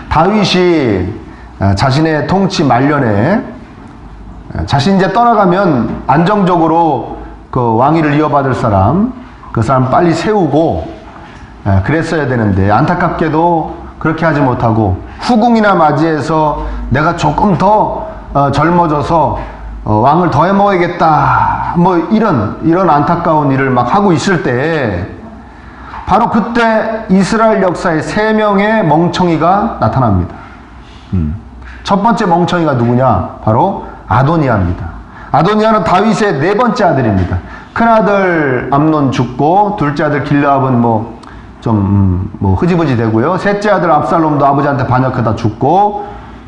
다윗이 자신의 통치 말년에 자신이 이제 떠나가면 안정적으로 그 왕위를 이어받을 사람, 그 사람 빨리 세우고 그랬어야 되는데 안타깝게도 그렇게 하지 못하고 후궁이나 맞이해서 내가 조금 더 젊어져서 왕을 더 해먹어야겠다 뭐 이런 안타까운 일을 막 하고 있을 때 바로 그때 이스라엘 역사에 3명의 멍청이가 나타납니다. 첫 번째 멍청이가 누구냐? 바로 아도니아입니다. 아도니아는 다윗의 4번째 아들입니다. 큰아들 암논 죽고 둘째 아들 길르압은 좀 흐지부지 되고요. 셋째 아들 압살롬도 아버지한테 반역하다 죽고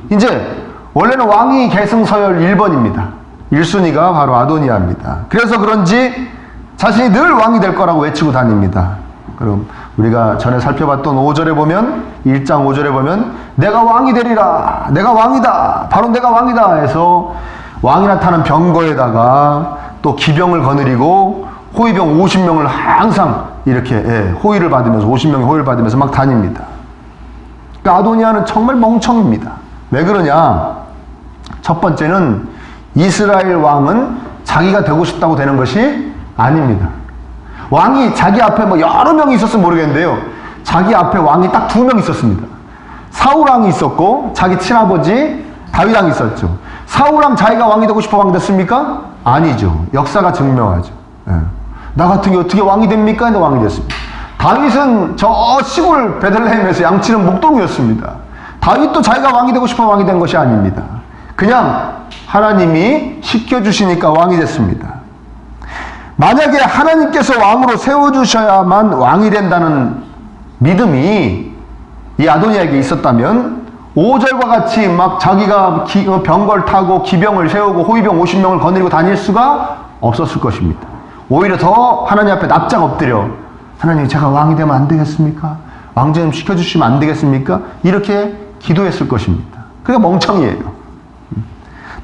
이제 원래는 왕위 계승 서열 1번입니다. 1순위가 바로 아도니아입니다. 그래서 그런지 자신이 늘 왕이 될 거라고 외치고 다닙니다. 그럼 우리가 전에 살펴봤던 5절에 보면 1장 5절에 보면 내가 왕이 되리라, 내가 왕이다, 바로 내가 왕이다 해서 왕이 나타난 병거에다가 또 기병을 거느리고 호위병 50명을 항상 이렇게 호위를 받으면서 50명의 호위를 받으면서 막 다닙니다. 그러니까 아도니아는 정말 멍청입니다. 왜 그러냐? 첫 번째는 이스라엘 왕은 자기가 되고 싶다고 되는 것이 아닙니다. 왕이 자기 앞에 여러 명이 있었으면 모르겠는데요. 자기 앞에 왕이 딱 2명 있었습니다. 사울왕이 있었고 자기 친아버지 다윗왕이 있었죠. 사울왕 자기가 왕이 되고 싶어 왕이 됐습니까? 아니죠. 역사가 증명하죠. 나 같은 게 어떻게 왕이 됩니까? 근데 왕이 됐습니다. 다윗은 저 시골 베들레헴에서 양치는 목동이었습니다. 다윗도 자기가 왕이 되고 싶어 왕이 된 것이 아닙니다. 그냥 하나님이 시켜주시니까 왕이 됐습니다. 만약에 하나님께서 왕으로 세워주셔야만 왕이 된다는 믿음이 이 아도니아에게 있었다면 5절과 같이 막 자기가 병거를 타고 기병을 세우고 호위병 50명을 거느리고 다닐 수가 없었을 것입니다. 오히려 더 하나님 앞에 납작 엎드려 하나님 제가 왕이 되면 안 되겠습니까? 왕 좀 시켜주시면 안 되겠습니까? 이렇게 기도했을 것입니다. 그게 멍청이에요.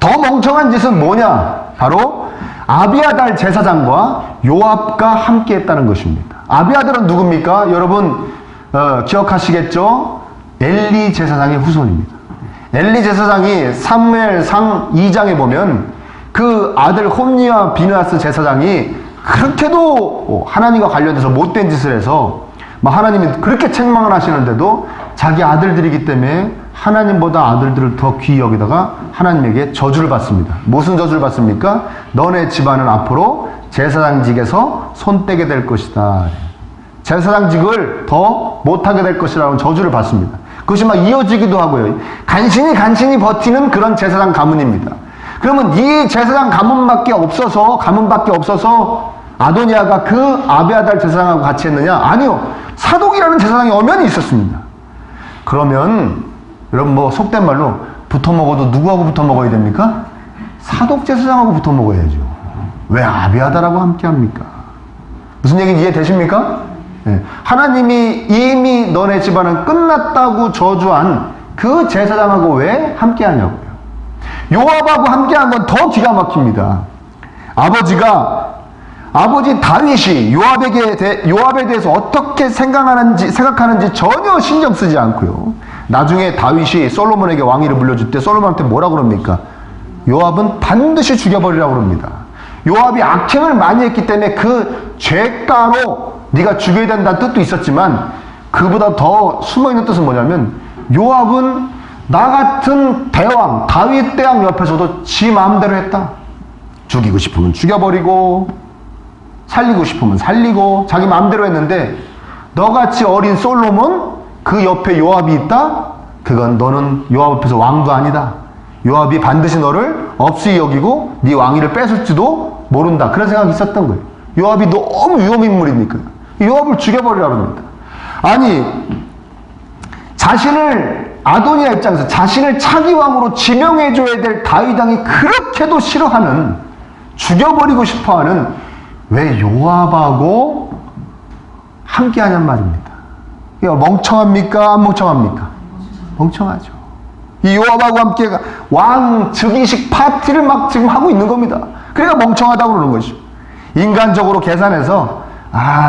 더 멍청한 짓은 뭐냐? 바로 아비아달 제사장과 요압과 함께 했다는 것입니다. 아비아달은 누굽니까? 여러분 기억하시겠죠? 엘리 제사장의 후손입니다. 엘리 제사장이 사무엘상 2장에 보면 그 아들 홈니와 비느하스 제사장이 그렇게도 하나님과 관련돼서 못된 짓을 해서 하나님이 그렇게 책망을 하시는데도 자기 아들들이기 때문에 하나님보다 아들들을 더 귀히 여기다가 하나님에게 저주를 받습니다. 무슨 저주를 받습니까? 너네 집안은 앞으로 제사장직에서 손 떼게 될 것이다. 제사장직을 더 못하게 될 것이라는 저주를 받습니다. 그것이 막 이어지기도 하고요. 간신히 버티는 그런 제사장 가문입니다. 그러면 이 제사장 가문밖에 없어서 아도니아가 그 아비아달 제사장하고 같이 했느냐? 아니요. 사독이라는 제사장이 엄연히 있었습니다. 그러면 여러분 속된 말로 붙어 먹어도 누구하고 붙어 먹어야 됩니까? 사독 제사장하고 붙어 먹어야죠. 왜 아비아달하고 함께 합니까? 무슨 얘기인지 이해되십니까? 네. 하나님이 이미 너네 집안은 끝났다고 저주한 그 제사장하고 왜 함께 하냐고요. 요압하고 함께 한 건 더 기가 막힙니다. 아버지 다윗이 요압에 대해서 어떻게 생각하는지 전혀 신경 쓰지 않고요. 나중에 다윗이 솔로몬에게 왕위를 물려줄 때 솔로몬한테 뭐라 그럽니까? 요압은 반드시 죽여버리라고 그럽니다. 요압이 악행을 많이 했기 때문에 그 죄가로 네가 죽여야 된다는 뜻도 있었지만 그보다 더 숨어있는 뜻은 뭐냐면 요압은 나 같은 대왕 다윗 대왕 옆에서도 지 마음대로 했다. 죽이고 싶으면 죽여버리고 살리고 싶으면 살리고 자기 마음대로 했는데 너같이 어린 솔로몬 그 옆에 요압이 있다? 그건 너는 요압 앞에서 왕도 아니다. 요압이 반드시 너를 없이 여기고 네 왕위를 뺏을지도 모른다. 그런 생각이 있었던 거예요. 요압이 너무 위험인물이니까 요압을 죽여버리라고 합니다. 아니 아도니아 입장에서 자신을 차기 왕으로 지명해줘야 될 다윗 왕이 그렇게도 싫어하는 죽여버리고 싶어하는 왜 요압하고 함께하냔 말입니다. 이거 멍청합니까? 안 멍청합니까? 멍청하죠. 이 요압하고 함께 왕 즉위식 파티를 막 지금 하고 있는 겁니다. 그러니까 멍청하다고 그러는 것이죠. 인간적으로 계산해서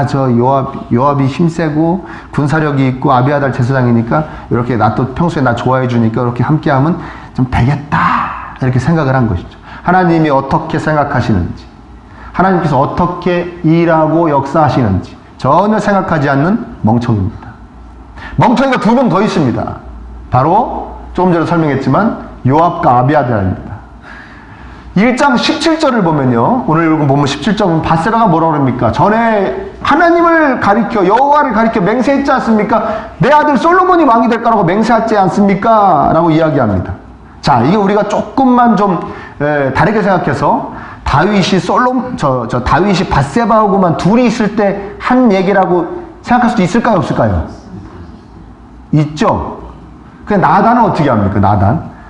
저 요압이 힘세고 군사력이 있고 아비아달 제사장이니까 이렇게 나 또 평소에 나 좋아해 주니까 이렇게 함께하면 좀 되겠다 이렇게 생각을 한 것이죠. 하나님이 어떻게 생각하시는지, 하나님께서 어떻게 일하고 역사하시는지 전혀 생각하지 않는 멍청입니다. 멍청이가 두 명 더 있습니다. 바로 조금 전에 설명했지만 요압과 아비아달입니다. 1장 17절을 보면요, 오늘 읽은 본문 17절은 바세바가 뭐라고 합니까? 전에 하나님을 가리켜 여호와를 가리켜 맹세했지 않습니까? 내 아들 솔로몬이 왕이 될 거라고 맹세하지 않습니까? 라고 이야기합니다. 자, 이게 우리가 조금만 좀 다르게 생각해서 다윗이 다윗이 바세바하고만 둘이 있을 때 한 얘기라고 생각할 수도 있을까요, 없을까요? 있죠. 그 나단은 어떻게 합니까?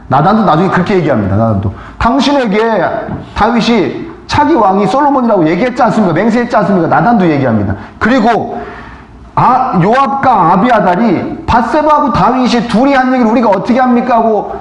나단도 나중에 그렇게 얘기합니다. 나단도 당신에게 다윗이 차기 왕이 솔로몬이라고 얘기했지 않습니까? 맹세했지 않습니까? 나단도 얘기합니다. 그리고 요압과 아비아달이 바세바하고 다윗이 둘이 한 얘기를 우리가 어떻게 합니까? 하고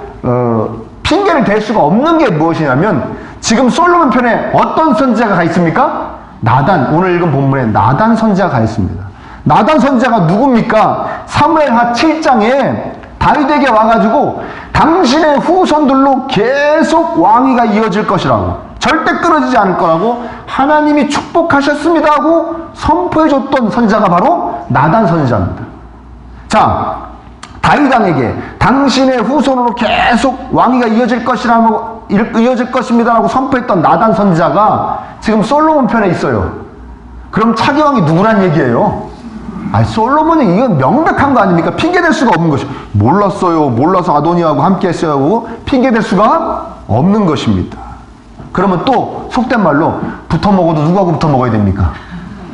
핑계를 댈 수가 없는 게 무엇이냐면 지금 솔로몬 편에 어떤 선지자가 가 있습니까? 나단, 오늘 읽은 본문에 나단 선지자가 가 있습니다. 나단 선지자가 누굽니까? 사무엘하 7장에 다윗에게 와가지고 당신의 후손들로 계속 왕위가 이어질 것이라고, 절대 끊어지지 않을 거라고 하나님이 축복하셨습니다 하고 선포해줬던 선지자가 바로 나단 선지자입니다. 자, 다윗 왕에게 당신의 후손으로 계속 왕위가 이어질 것입니다 라고 선포했던 나단 선지자가 지금 솔로몬 편에 있어요. 그럼 차기 왕이 누구란 얘기예요? 솔로몬이 이건 명백한 거 아닙니까? 핑계댈 수가 없는 것이. 몰라서 아도니아하고 함께 했어요 하고 핑계댈 수가 없는 것입니다. 그러면 또 속된 말로 붙어 먹어도 누구하고 붙어 먹어야 됩니까?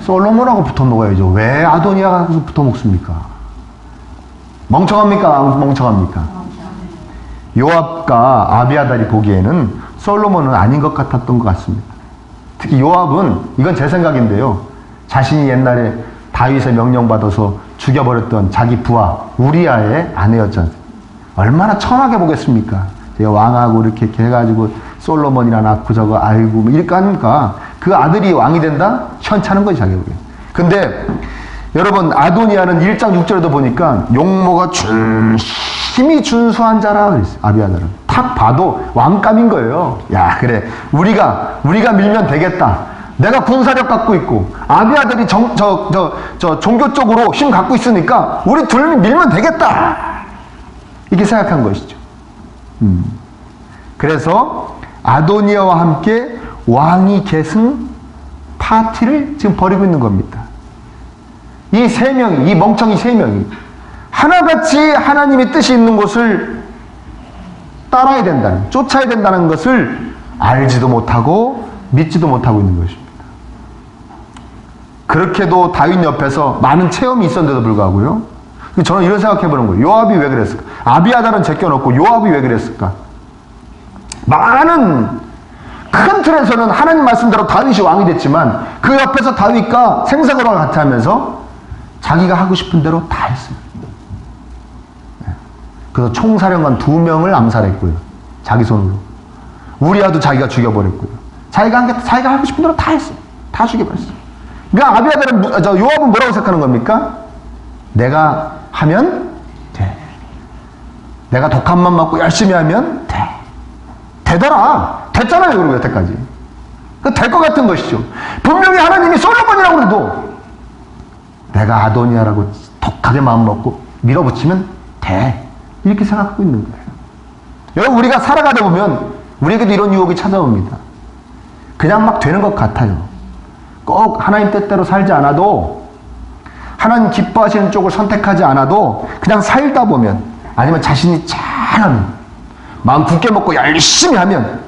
솔로몬하고 붙어 먹어야죠. 왜 아도니아하고 붙어 먹습니까? 멍청합니까? 멍청합니까? 요압과 아비아달이 보기에는 솔로몬은 아닌 것 같았던 것 같습니다. 특히 요압은, 이건 제 생각인데요, 자신이 옛날에 다윗의 명령받아서 죽여버렸던 자기 부하 우리아의 아내였잖아요. 얼마나 천하게 보겠습니까? 제가 왕하고 이렇게 해가지고 솔로몬이나 낳고 저거 아이고 이렇게 하니까 그 아들이 왕이 된다? 현찮은 거지 자기 보기에. 근데 여러분, 아도니아는 1장 6절에도 보니까 용모가 힘이 준수한 자라 그랬어요. 아비아달은 딱 봐도 왕감인 거예요. 야, 그래, 우리가 밀면 되겠다. 내가 군사력 갖고 있고 아비아달이 종교 쪽으로 힘 갖고 있으니까 우리 둘이 밀면 되겠다, 이렇게 생각한 것이죠. 그래서 아도니아와 함께 왕위 계승 파티를 지금 벌이고 있는 겁니다. 이 세 명이, 이 멍청이 세 명이 하나같이 하나님의 뜻이 있는 곳을 따라야 된다는, 쫓아야 된다는 것을 알지도 못하고 믿지도 못하고 있는 것입니다. 그렇게도 다윗 옆에서 많은 체험이 있었는데도 불구하고요, 저는 이런 생각해 보는 거예요. 요압이 왜 그랬을까? 아비아달은 제껴놓고 요압이 왜 그랬을까? 많은 큰 틀에서는 하나님 말씀대로 다윗이 왕이 됐지만 그 옆에서 다윗과 생사고를 같이 하면서 자기가 하고 싶은 대로 다 했습니다. 그래서 총사령관 2명을 암살했고요, 자기 손으로. 우리아도 자기가 죽여버렸고요. 자기가 하고 싶은 대로 다 했어요. 다 죽여버렸어요. 그러니까 아비아달은, 요압은 뭐라고 생각하는 겁니까? 내가 하면 돼. 내가 독한만 맞고 열심히 하면 돼. 되더라. 됐잖아요, 그리고 여태까지. 될 것 같은 것이죠. 분명히 하나님이 솔로몬이라고 해도 내가 아도니아라고 독하게 마음 먹고 밀어붙이면 돼, 이렇게 생각하고 있는 거예요. 여러분, 우리가 살아가다 보면 우리에게도 이런 유혹이 찾아옵니다. 그냥 막 되는 것 같아요. 꼭 하나님 뜻대로 살지 않아도, 하나님 기뻐하시는 쪽을 선택하지 않아도 그냥 살다 보면, 아니면 자신이 잘하면, 마음 굳게 먹고 열심히 하면,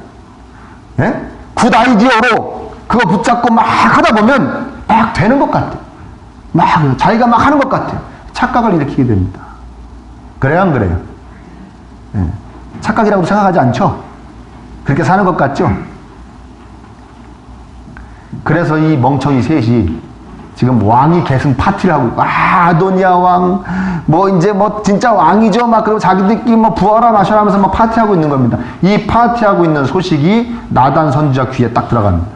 굿 아이디어로 그거 붙잡고 막 하다 보면 막 되는 것 같아요. 막 자기가 막 하는 것 같아요. 착각을 일으키게 됩니다. 그래요, 안 그래요? 착각이라고 생각하지 않죠? 그렇게 사는 것 같죠? 그래서 이 멍청이 셋이 지금 왕위 계승 파티를 하고 있고, 아도니아 왕, 이제 진짜 왕이죠. 막, 그리고 자기들끼리 부어라 마셔라 하면서 막 파티하고 있는 겁니다. 이 파티하고 있는 소식이 나단 선지자 귀에 딱 들어갑니다.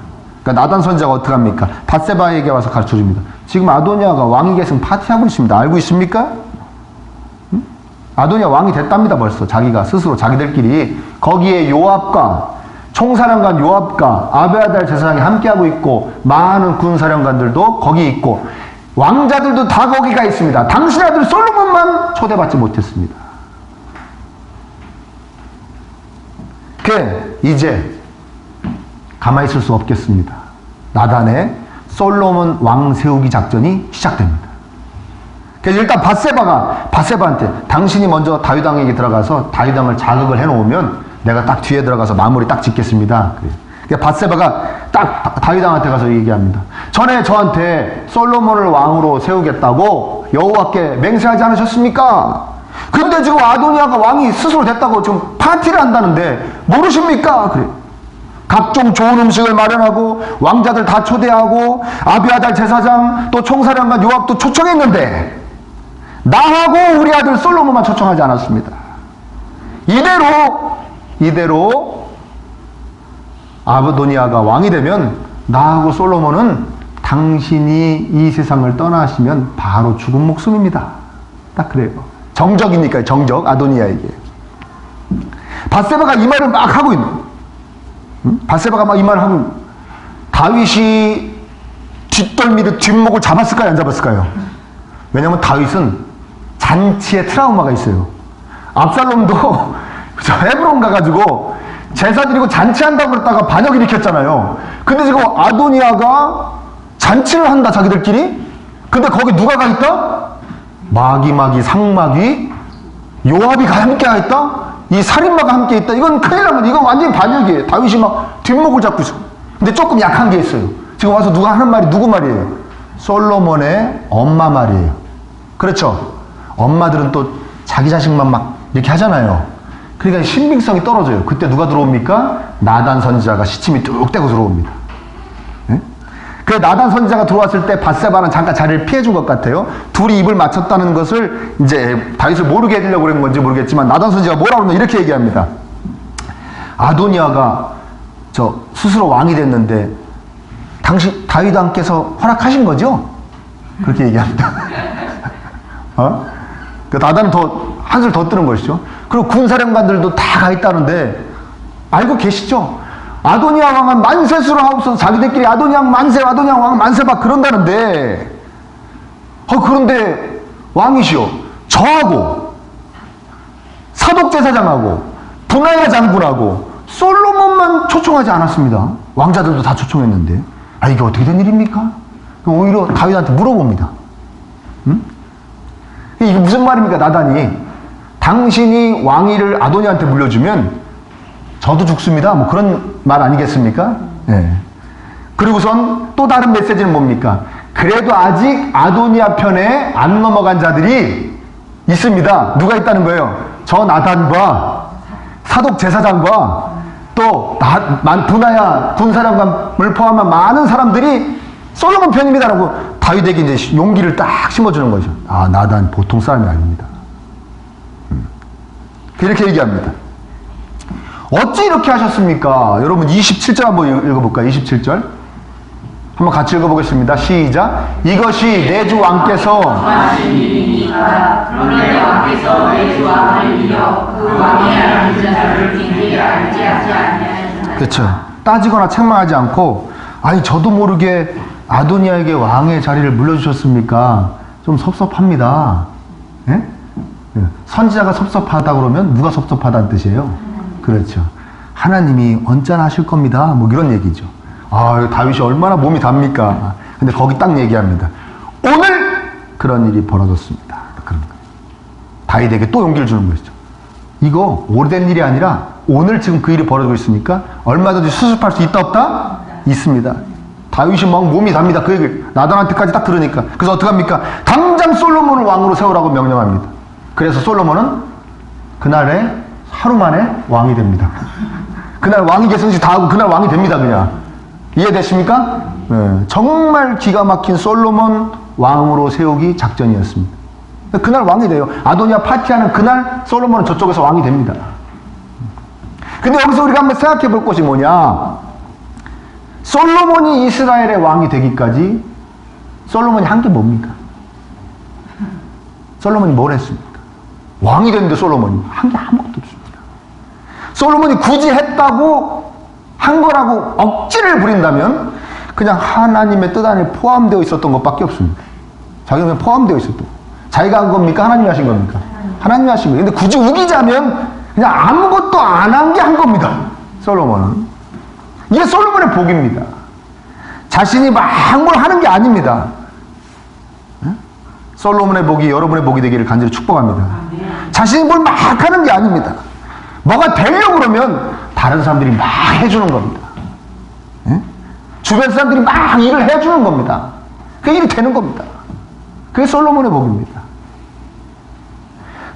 그러니까 그러니까 나단 선지자가 어떻게 합니까? 밧세바에게 와서 가르쳐줍니다. 지금 아도니아가 왕위 계승 파티하고 있습니다. 알고 있습니까? 응? 아도니아 왕이 됐답니다. 벌써 자기가 스스로 자기들끼리. 거기에 요압과 총사령관 요압과 아비아달 제사장이 함께하고 있고 많은 군사령관들도 거기 있고 왕자들도 다 거기가 있습니다. 당신 아들 솔로몬만 초대받지 못했습니다. 이제 가만히 있을 수 없겠습니다. 나단의 솔로몬 왕 세우기 작전이 시작됩니다. 그래서 일단 밧세바한테 당신이 먼저 다윗 왕에게 들어가서 다윗 왕을 자극을 해놓으면 내가 딱 뒤에 들어가서 마무리 딱 짓겠습니다. 그러니까 밧세바가 딱 다윗 왕한테 가서 얘기합니다. 전에 저한테 솔로몬을 왕으로 세우겠다고 여호와께 맹세하지 않으셨습니까? 근데 지금 아도니아가 왕이 스스로 됐다고 지금 파티를 한다는데 모르십니까? 그래. 각종 좋은 음식을 마련하고 왕자들 다 초대하고 아비아달 제사장 또 총사령관 요압도 초청했는데 나하고 우리 아들 솔로몬만 초청하지 않았습니다. 이대로 아도니아가 왕이 되면 나하고 솔로몬은 당신이 이 세상을 떠나시면 바로 죽은 목숨입니다. 딱 그래요. 정적이니까요. 정적 아도니아에게. 밧세바가 이 말을 막 하고 있는. 밧세바가 막 이 말을 하고 다윗이 뒷덜미를 뒷목을 잡았을까요? 안 잡았을까요? 왜냐하면 다윗은 잔치에 트라우마가 있어요. 압살롬도 저 헤브론 가가지고 제사 드리고 잔치한다고 그랬다가 반역 일으켰잖아요. 근데 지금 아도니아가 잔치를 한다 자기들끼리. 근데 거기 누가 가 있다? 마귀 상마귀 요압이 함께 가 있다? 이 살인마가 함께 있다? 이건 큰일 나면 이건 완전히 반역이에요. 다윗이 막 뒷목을 잡고 있어. 근데 조금 약한 게 있어요. 지금 와서 누가 하는 말이 누구 말이에요? 솔로몬의 엄마 말이에요. 그렇죠? 엄마들은 또 자기 자식만 막 이렇게 하잖아요. 그러니까 신빙성이 떨어져요. 그때 누가 들어옵니까? 나단 선지자가 시침이 뚝 떼고 들어옵니다. 네? 그 나단 선지자가 들어왔을 때 밧세바는 잠깐 자리를 피해준 것 같아요. 둘이 입을 맞췄다는 것을 이제 다윗을 모르게 해주려고 그런 건지 모르겠지만 나단 선지자가 뭐라고 그러냐 이렇게 얘기합니다. 아도니아가 저 스스로 왕이 됐는데 당신 다윗 왕께서 허락하신 거죠? 그렇게 얘기합니다. 그 나단은 한술 더 뜨는 것이죠. 그리고 군사령관들도 다 가 있다는데 알고 계시죠? 아도니아 왕은 만세수를 하고서 자기들끼리 아도니아 왕 만세 막 그런다는데 그런데 왕이시여 저하고 사독제사장하고 분하야 장군하고 솔로몬만 초청하지 않았습니다. 왕자들도 다 초청했는데 이게 어떻게 된 일입니까? 오히려 다윗한테 물어봅니다. 응? 이게 무슨 말입니까? 나단이 당신이 왕위를 아도니아한테 물려주면 저도 죽습니다. 뭐 그런 말 아니겠습니까? 네. 그리고선 또 다른 메시지는 뭡니까? 그래도 아직 아도니아 편에 안 넘어간 자들이 있습니다. 누가 있다는 거예요? 저 나단과 사독 제사장과 또 분하야 군사령관을 포함한 많은 사람들이 솔로몬 편입니다라고 다윗에게 이제 용기를 딱 심어주는 거죠. 나단 보통 사람이 아닙니다. 이렇게 얘기합니다. 어찌 이렇게 하셨습니까? 여러분 27절 한번 읽어볼까요? 27절 한번 같이 읽어보겠습니다. 시작. 이것이 내 주 왕께서 그런데 왕께서 내 주 왕을 이겨 그 왕의 앉은 자를 징계에 앉게 하지 아니하였으나. 그렇죠. 따지거나 책망하지 않고 저도 모르게 아도니아에게 왕의 자리를 물려주셨습니까? 좀 섭섭합니다. 예? 선지자가 섭섭하다 그러면 누가 섭섭하다는 뜻이에요? 그렇죠. 하나님이 언짢아 하실 겁니다. 뭐 이런 얘기죠. 다윗이 얼마나 몸이 답니까? 근데 거기 딱 얘기합니다. 오늘 그런 일이 벌어졌습니다. 그런 거예요. 다윗에게 또 용기를 주는 것이죠. 이거 오래된 일이 아니라 오늘 지금 그 일이 벌어지고 있으니까 얼마든지 수습할 수 있다 없다? 있습니다. 다윗이 막 몸이 답니다. 그 얘기를 나단한테까지 딱 들으니까. 그래서 어떡합니까? 당장 솔로몬을 왕으로 세우라고 명령합니다. 그래서 솔로몬은 그날에 하루 만에 왕이 됩니다. 그날 왕위 계승식 다 하고 그날 왕이 됩니다. 그냥. 이해되십니까? 네. 정말 기가 막힌 솔로몬 왕으로 세우기 작전이었습니다. 그날 왕이 돼요. 아도니아 파티하는 그날 솔로몬은 저쪽에서 왕이 됩니다. 근데 여기서 우리가 한번 생각해 볼 것이 뭐냐? 솔로몬이 이스라엘의 왕이 되기까지 솔로몬이 한 게 뭡니까? 솔로몬이 뭘 했습니까? 왕이 됐는데 솔로몬이 한 게 아무것도 없습니다. 솔로몬이 굳이 했다고 한 거라고 억지를 부린다면 그냥 하나님의 뜻 안에 포함되어 있었던 것밖에 없습니다. 자기는 포함되어 있었던, 자기가 한 겁니까? 하나님이 하신 겁니까? 하나님이 하신 거예요. 근데 굳이 우기자면 그냥 아무것도 안 한 게 한 겁니다. 솔로몬은. 이게 솔로몬의 복입니다. 자신이 막 뭘 하는 게 아닙니다. 솔로몬의 복이 여러분의 복이 되기를 간절히 축복합니다. 자신이 뭘 막 하는 게 아닙니다. 뭐가 되려고 그러면 다른 사람들이 막 해주는 겁니다. 주변 사람들이 막 일을 해주는 겁니다. 그 일이 되는 겁니다. 그게 솔로몬의 복입니다.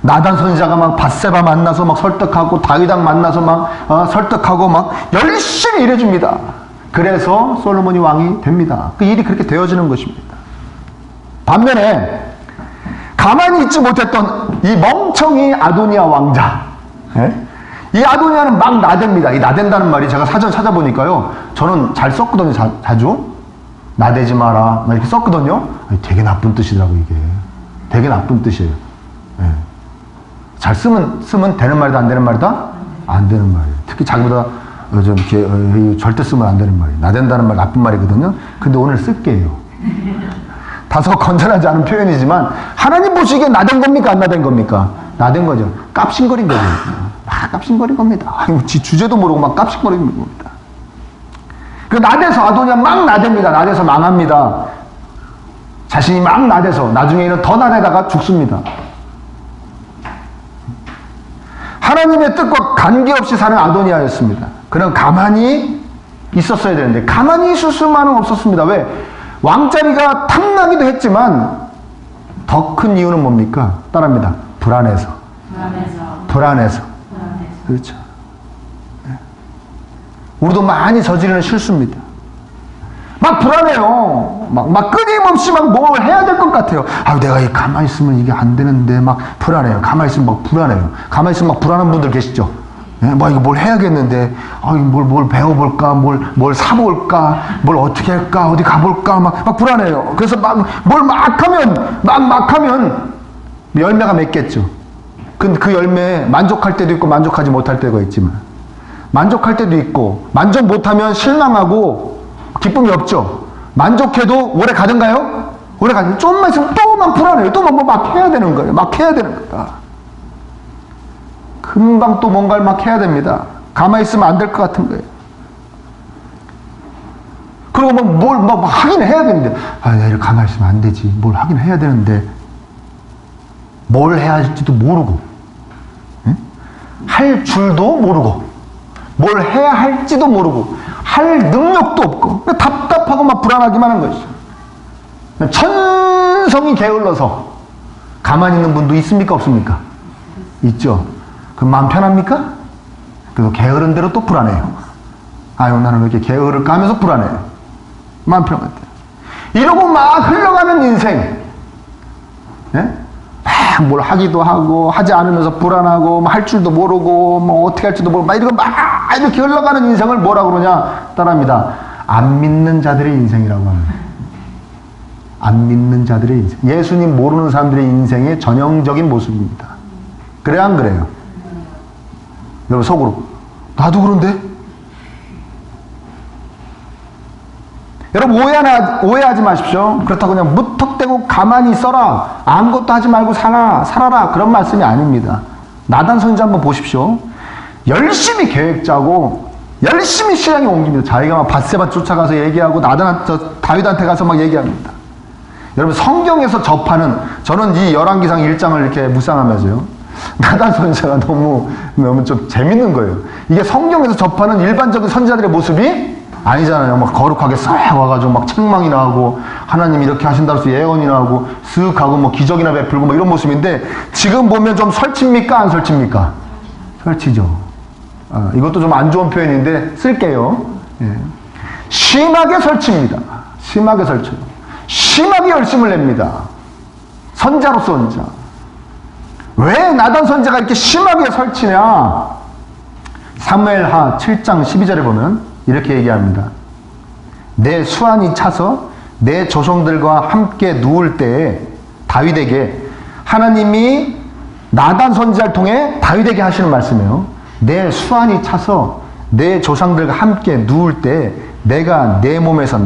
나단 선지자가 막 밧세바 만나서 막 설득하고 다윗왕 만나서 막 설득하고 막 열심히 일해줍니다. 그래서 솔로몬이 왕이 됩니다. 그 일이 그렇게 되어지는 것입니다. 반면에 가만히 있지 못했던 이 멍청이 아도니아 왕자, 이 아도니아는 막 나댑니다. 이 나댄다는 말이 제가 사전 찾아보니까요, 저는 잘 썼거든요. 자주 나대지 마라 막 이렇게 썼거든요. 되게 나쁜 뜻이더라고. 이게 되게 나쁜 뜻이에요. 잘 쓰면 되는 말이다, 안 되는 말이다? 안 되는 말이에요. 특히 자기보다 좀 이렇게 절대 쓰면 안 되는 말이에요. 나댄다는 말 나쁜 말이거든요. 근데 오늘 쓸게요. 다소 건전하지 않은 표현이지만 하나님 보시기에 나댄 겁니까? 안 나댄 겁니까? 나댄 거죠. 깝신거린 거죠. 막 깝신거린 겁니다. 아이고, 지 주제도 모르고 막 깝신거린 겁니다. 그 나대서 아도니아 막 나댑니다. 나대서 망합니다. 자신이 막 나대서 나중에는 더 나대다가 죽습니다. 하나님의 뜻과 관계없이 사는 아도니아였습니다. 그는 가만히 있었어야 되는데 가만히 있을 수만은 없었습니다. 왜? 왕자리가 탐나기도 했지만 더 큰 이유는 뭡니까? 따라합니다. 불안해서. 그렇죠. 우리도 많이 저지르는 실수입니다. 막 불안해요. 막 끊임없이 막 뭘 해야 될 것 같아요. 아, 내가 가만히 있으면 이게 안 되는데 막 불안해요. 가만히 있으면 막 불안해요. 가만히 있으면 막 불안한 분들 계시죠? 뭐 이거 뭘 해야겠는데, 뭘 배워볼까, 뭘 사볼까, 뭘 어떻게 할까, 어디 가볼까, 막 불안해요. 그래서 막 하면 열매가 맺겠죠. 그 열매에 만족할 때도 있고 만족하지 못할 때가 있지만, 만족할 때도 있고, 만족 못하면 실망하고 기쁨이 없죠. 만족해도 오래 가든가요? 오래 가든 좀만 있으면 또 막 불안해요. 또 막 해야 되는 거예요. 막 해야 되는 거다. 금방 또 뭔가를 막 해야 됩니다. 가만히 있으면 안 될 것 같은 거예요. 그리고 뭘 하긴 해야 되는데, 내가 이렇게 가만히 있으면 안 되지. 뭘 하긴 해야 되는데, 뭘 해야 할지도 모르고, 할 줄도 모르고, 뭘 해야 할지도 모르고, 할 능력도 없고, 답답하고 막 불안하기만 한 것이죠. 천성이 게을러서 가만히 있는 분도 있습니까? 없습니까? 있죠. 그럼 마음 편합니까? 그래서 게으른 대로 또 불안해요. 아유, 나는 왜 이렇게 게으를 까면서 불안해요. 마음 편한 것 같아요. 이러고 막 흘러가는 인생. 막 뭘 하기도 하고, 하지 않으면서 불안하고, 할 줄도 모르고, 어떻게 할지도 모르고, 막 이러고 막 이렇게 흘러가는 인생을 뭐라고 그러냐? 따라합니다. 안 믿는 자들의 인생이라고 합니다. 안 믿는 자들의 인생. 예수님 모르는 사람들의 인생의 전형적인 모습입니다. 그래요, 안 그래요? 여러분 속으로 나도 그런데? 여러분 오해하지 마십시오. 그렇다고 그냥 무턱대고 가만히 있어라, 아무것도 하지 말고 살아라, 그런 말씀이 아닙니다. 나단 선지자 한번 보십시오. 열심히 계획 짜고 열심히 실행에 옮깁니다. 자기가 막 밧세바 쫓아가서 얘기하고 다윗한테 가서 막 얘기합니다. 여러분 성경에서 접하는, 저는 이 열왕기상 1장을 이렇게 묵상하면서요, 나단 선지자가 너무 좀 재밌는 거예요. 이게 성경에서 접하는 일반적인 선지자들의 모습이 아니잖아요. 막 거룩하게 싹 와가지고 막 책망이나 하고 하나님이 이렇게 하신다고 해서 예언이나 하고 쓱 하고 뭐 기적이나 베풀고 뭐 이런 모습인데, 지금 보면 좀 설치입니까? 안 설치입니까? 설치죠. 이것도 좀 안 좋은 표현인데 쓸게요. 심하게 설치입니다. 심하게 설쳐요. 심하게 열심을 냅니다. 선자로서 혼자. 왜 나단 선지자가 이렇게 심하게 설치냐? 사무엘하 7장 12절에 보면 이렇게 얘기합니다. 내 수완이 차서 내 조상들과 함께 누울 때에 다윗에게 하나님이 나단 선지자를 통해 다윗에게 하시는 말씀이에요. 내 수완이 차서 내 조상들과 함께 누울 때 내가 내 몸에서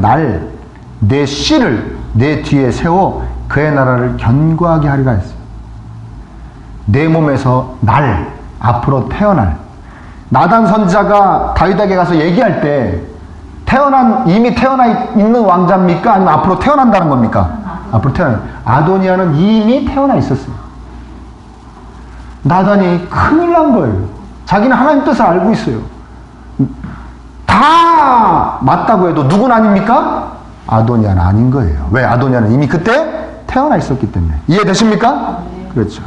내 씨를 내 뒤에 세워 그의 나라를 견고하게 하리라 했어요. 내 몸에서 앞으로 태어날. 나단 선지자가 다윗에게 가서 얘기할 때 이미 태어나 있는 왕자입니까? 아니면 앞으로 태어난다는 겁니까? 앞으로 아도니아는 이미 태어나 있었어요. 나단이 큰일 난 거예요. 자기는 하나님 뜻을 알고 있어요. 다 맞다고 해도 누군 아닙니까? 아도니아는 아닌 거예요. 왜? 아도니아는 이미 그때 태어나 있었기 때문에. 이해되십니까? 그렇죠.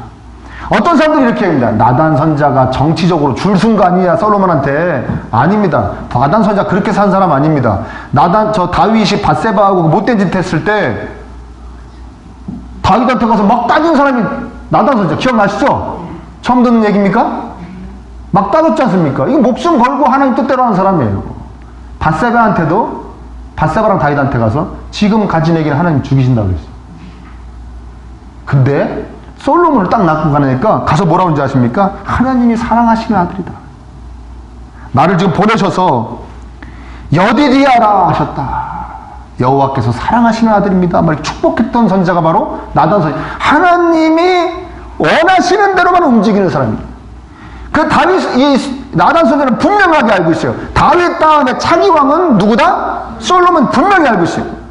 어떤 사람들이 이렇게 합니다. 나단 선자가 정치적으로 줄순 거 아니냐, 솔로몬한테. 아닙니다. 나단 선자 그렇게 산 사람 아닙니다. 다윗이 밧세바하고 못된 짓 했을 때 다윗한테 가서 막 따진 사람이 나단 선자. 기억나시죠? 처음 듣는 얘기입니까? 막 따졌지 않습니까? 이거 목숨 걸고 하나님 뜻대로 하는 사람이에요. 밧세바랑 다윗한테 가서 지금 가진 얘기는 하나님 죽이신다고 했어요. 근데 솔로몬을 딱 낳고 가니까 가서 뭐라고 하는지 아십니까? 하나님이 사랑하시는 아들이다. 나를 지금 보내셔서 여디디아라 하셨다. 여호와께서 사랑하시는 아들입니다. 말 축복했던 선지자가 바로 나단 선지자. 하나님이 원하시는 대로만 움직이는 사람입니다. 이 나단 선지자는 분명하게 알고 있어요. 다윗 다음에 차기 왕은 누구다? 솔로몬 분명히 알고 있어요.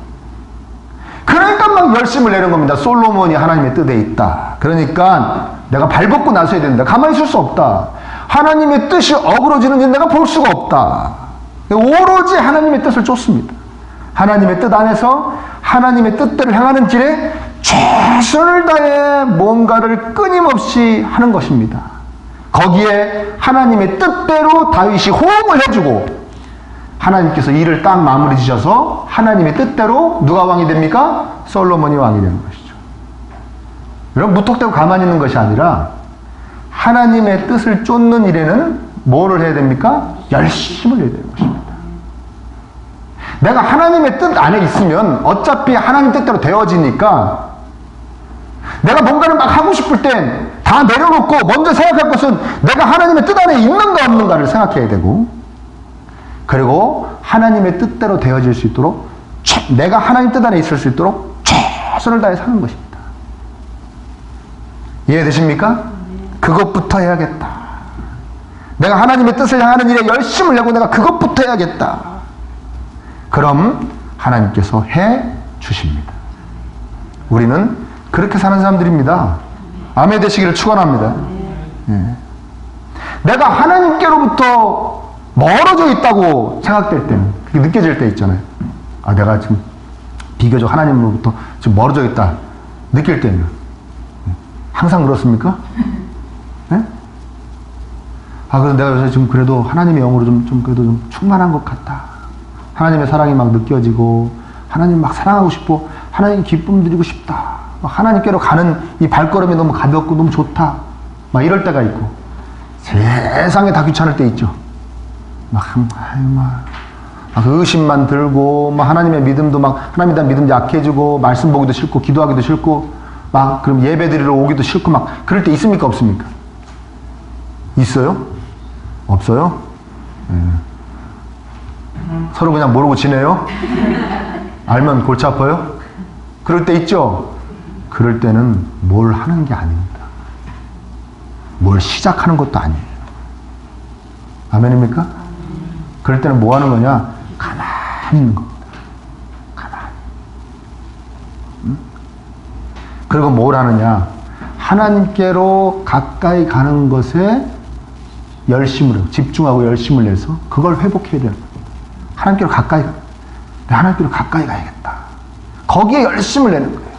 그러니까 막 열심을 내는 겁니다. 솔로몬이 하나님의 뜻에 있다. 그러니까 내가 발벗고 나서야 된다. 가만히 있을 수 없다. 하나님의 뜻이 어그러지는지 내가 볼 수가 없다. 오로지 하나님의 뜻을 쫓습니다. 하나님의 뜻 안에서 하나님의 뜻대로 향하는 길에 최선을 다해 뭔가를 끊임없이 하는 것입니다. 거기에 하나님의 뜻대로 다윗이 호응을 해주고 하나님께서 일을 딱 마무리 지셔서 하나님의 뜻대로 누가 왕이 됩니까? 솔로몬이 왕이 되는 것이죠. 여러분, 무턱대고 가만히 있는 것이 아니라 하나님의 뜻을 쫓는 일에는 뭐를 해야 됩니까? 열심을 해야 되는 것입니다. 내가 하나님의 뜻 안에 있으면 어차피 하나님 뜻대로 되어지니까 내가 뭔가를 막 하고 싶을 땐 다 내려놓고 먼저 생각할 것은 내가 하나님의 뜻 안에 있는가 없는가를 생각해야 되고, 그리고 하나님의 뜻대로 되어질 수 있도록 내가 하나님 뜻 안에 있을 수 있도록 최선을 다해 사는 것입니다. 이해되십니까? 그것부터 해야겠다. 내가 하나님의 뜻을 향하는 일에 열심을 내고 내가 그것부터 해야겠다. 그럼 하나님께서 해 주십니다. 우리는 그렇게 사는 사람들입니다. 아멘 되시기를 축원합니다. 예. 내가 하나님께로부터 멀어져 있다고 생각될 때는, 그게 느껴질 때 있잖아요. 아, 내가 지금 비교적 하나님으로부터 지금 멀어져 있다 느낄 때는 항상 그렇습니까? 네? 아, 그래서 내가 요새 지금 그래도 하나님의 영으로 그래도 좀 충만한 것 같다. 하나님의 사랑이 막 느껴지고 하나님 막 사랑하고 싶고 하나님 기쁨 드리고 싶다. 막 하나님께로 가는 이 발걸음이 너무 가볍고 너무 좋다. 막 이럴 때가 있고, 세상에 다 귀찮을 때 있죠. 막 의심만 들고, 막 하나님의 믿음도 하나님에 대한 믿음 약해지고, 말씀 보기도 싫고, 기도하기도 싫고, 그럼 예배 드리러 오기도 싫고, 그럴 때 있습니까? 없습니까? 있어요? 없어요? 네. 서로 그냥 모르고 지내요? 알면 골치 아파요? 그럴 때 있죠? 그럴 때는 뭘 하는 게 아닙니다. 뭘 시작하는 것도 아니에요. 아멘입니까? 그럴 때는 뭐 하는 거냐? 가만히 있는 겁니다. 가만히. 그리고 뭘 하느냐? 하나님께로 가까이 가는 것에 열심으로, 집중하고 열심을 내서 그걸 회복해야 돼요. 하나님께로 가까이 가야겠다. 거기에 열심을 내는 거예요.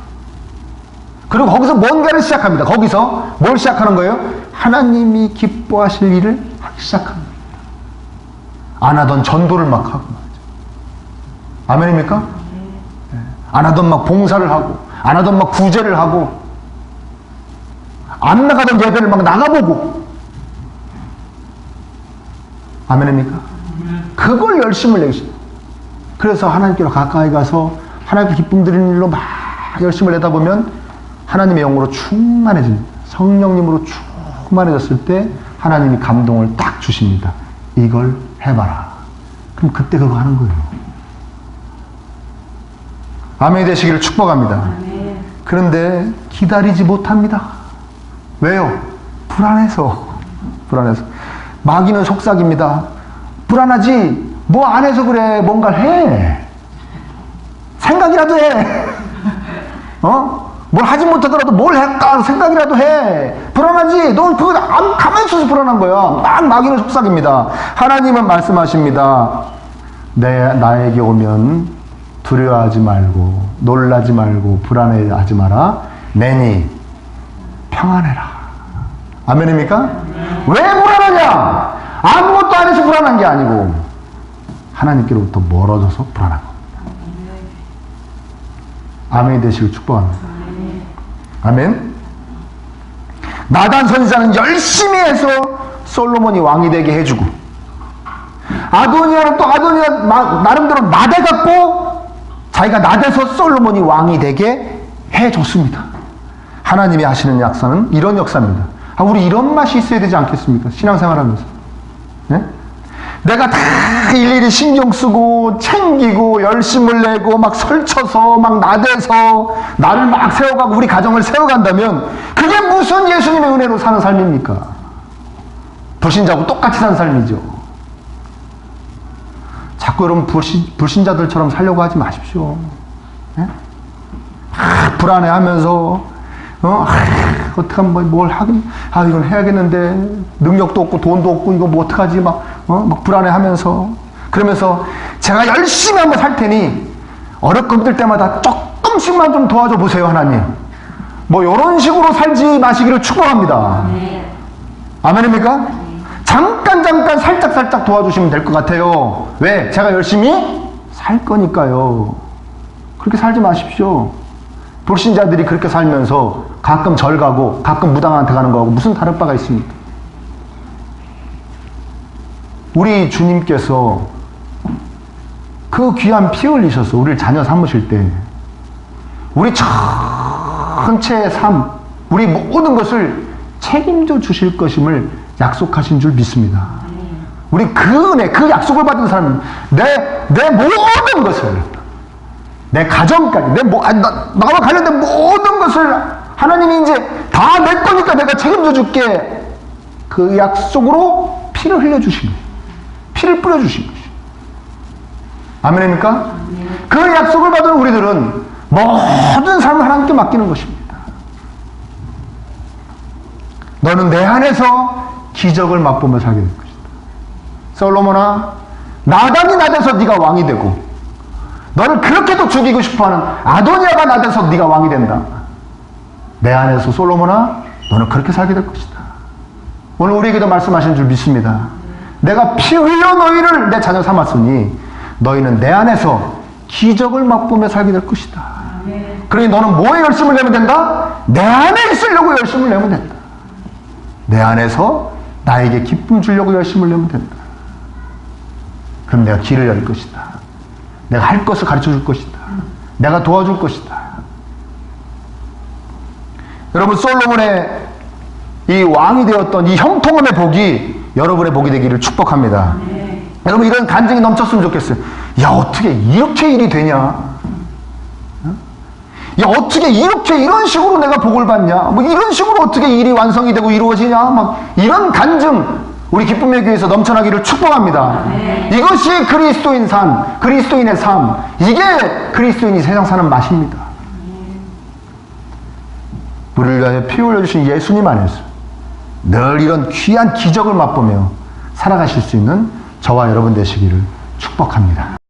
그리고 거기서 뭔가를 시작합니다. 거기서 뭘 시작하는 거예요? 하나님이 기뻐하실 일을 하기 시작합니다. 안 하던 전도를 막 하고 말이죠. 아멘입니까? 네. 안 하던 막 봉사를 하고, 안 하던 막 구제를 하고, 안 나가던 예배를 막 나가보고. 아멘입니까? 그걸 열심을 내시. 그래서 하나님께로 가까이 가서 하나님께 기쁨 드리는 일로 막 열심을 내다 보면 하나님의 영으로 충만해집니다. 성령님으로 충만해졌을 때 하나님이 감동을 딱 주십니다. 이걸 해봐라. 그럼 그때 그거 하는 거예요. 아멘이 되시기를 축복합니다. 그런데 기다리지 못합니다. 왜요? 불안해서. 마귀는 속삭입니다. 불안하지? 뭐 안 해서 그래. 뭔가를 해. 생각이라도 해. 뭘 하지 못하더라도 뭘 할까 생각이라도 해. 불안하지? 넌 그거 가만히 있어서 불안한 거야. 막 마귀는 속삭입니다. 하나님은 말씀하십니다. 나에게 오면 두려워하지 말고 놀라지 말고 불안해하지 마라. 내니 평안해라. 아멘입니까? 왜 불안하냐? 아무것도 안 해서 불안한 게 아니고 하나님께로부터 멀어져서 불안한 겁니다. 아멘이 되시길 축복합니다. 아멘. 나단 선지자는 열심히 해서 솔로몬이 왕이 되게 해주고, 아도니아는 또 아도니아 나름대로 나대갖고 자기가 나대서 솔로몬이 왕이 되게 해줬습니다. 하나님이 하시는 역사는 이런 역사입니다. 우리 이런 맛이 있어야 되지 않겠습니까? 신앙생활하면서. 네? 내가 다 일일이 신경 쓰고 챙기고 열심을 내고 막 설쳐서 막 나대서 나를 막 세워가고 우리 가정을 세워간다면 그게 무슨 예수님의 은혜로 사는 삶입니까? 불신자하고 똑같이 사는 삶이죠. 자꾸 여러분 불신자들처럼 살려고 하지 마십시오. 네? 불안해하면서 어떡하면 뭘 하긴, 이건 해야겠는데, 능력도 없고, 돈도 없고, 이거 뭐 어떡하지, 막 불안해 하면서. 그러면서, 제가 열심히 한번 살 테니, 어렵고 힘들 때마다 조금씩만 좀 도와줘 보세요, 하나님. 뭐, 요런 식으로 살지 마시기를 축복합니다. 아멘입니까? 잠깐, 살짝 도와주시면 될 것 같아요. 왜? 제가 열심히 살 거니까요. 그렇게 살지 마십시오. 불신자들이 그렇게 살면서 가끔 절 가고 가끔 무당한테 가는 거하고 무슨 다른 바가 있습니까? 우리 주님께서 그 귀한 피 흘리셔서 우리를 자녀 삼으실 때 우리 전체의 삶, 우리 모든 것을 책임져 주실 것임을 약속하신 줄 믿습니다. 우리 그 은혜, 그 약속을 받은 사람은 내 모든 것을, 내 가정까지, 나와 관련된 모든 것을 하나님이 이제 다 내 거니까 내가 책임져 줄게. 그 약속으로 피를 흘려주신 거예요. 피를 뿌려주신 것이죠. 아멘입니까? 그 약속을 받은 우리들은 모든 삶을 하나님께 맡기는 것입니다. 너는 내 안에서 기적을 맛보며 살게 될 것이다. 솔로몬아, 나단이 나대서 네가 왕이 되고, 너를 그렇게도 죽이고 싶어하는 아도니아가 나대서 네가 왕이 된다. 내 안에서 솔로몬아, 너는 그렇게 살게 될 것이다. 오늘 우리에게도 말씀하신 줄 믿습니다. 내가 피 흘려 너희를 내 자녀 삼았으니 너희는 내 안에서 기적을 맛보며 살게 될 것이다. 그러니 너는 뭐에 열심을 내면 된다? 내 안에 있으려고 열심을 내면 된다. 내 안에서 나에게 기쁨 주려고 열심을 내면 된다. 그럼 내가 길을 열 것이다. 내가 할 것을 가르쳐 줄 것이다. 내가 도와줄 것이다. 여러분, 솔로몬의 이 왕이 되었던 이 형통함의 복이 여러분의 복이 되기를 축복합니다. 여러분, 이런 간증이 넘쳤으면 좋겠어요. 야, 어떻게 이렇게 일이 되냐? 야, 어떻게 이런 식으로 내가 복을 받냐? 뭐 이런 식으로 어떻게 일이 완성이 되고 이루어지냐? 막 이런 간증 우리 기쁨의 교회에서 넘쳐나기를 축복합니다. 이것이 그리스도인 삶, 그리스도인의 삶, 이게 그리스도인이 세상 사는 맛입니다. 우리를 위하여 피 흘려주신 예수님 안에서 늘 이런 귀한 기적을 맛보며 살아가실 수 있는 저와 여러분 되시기를 축복합니다.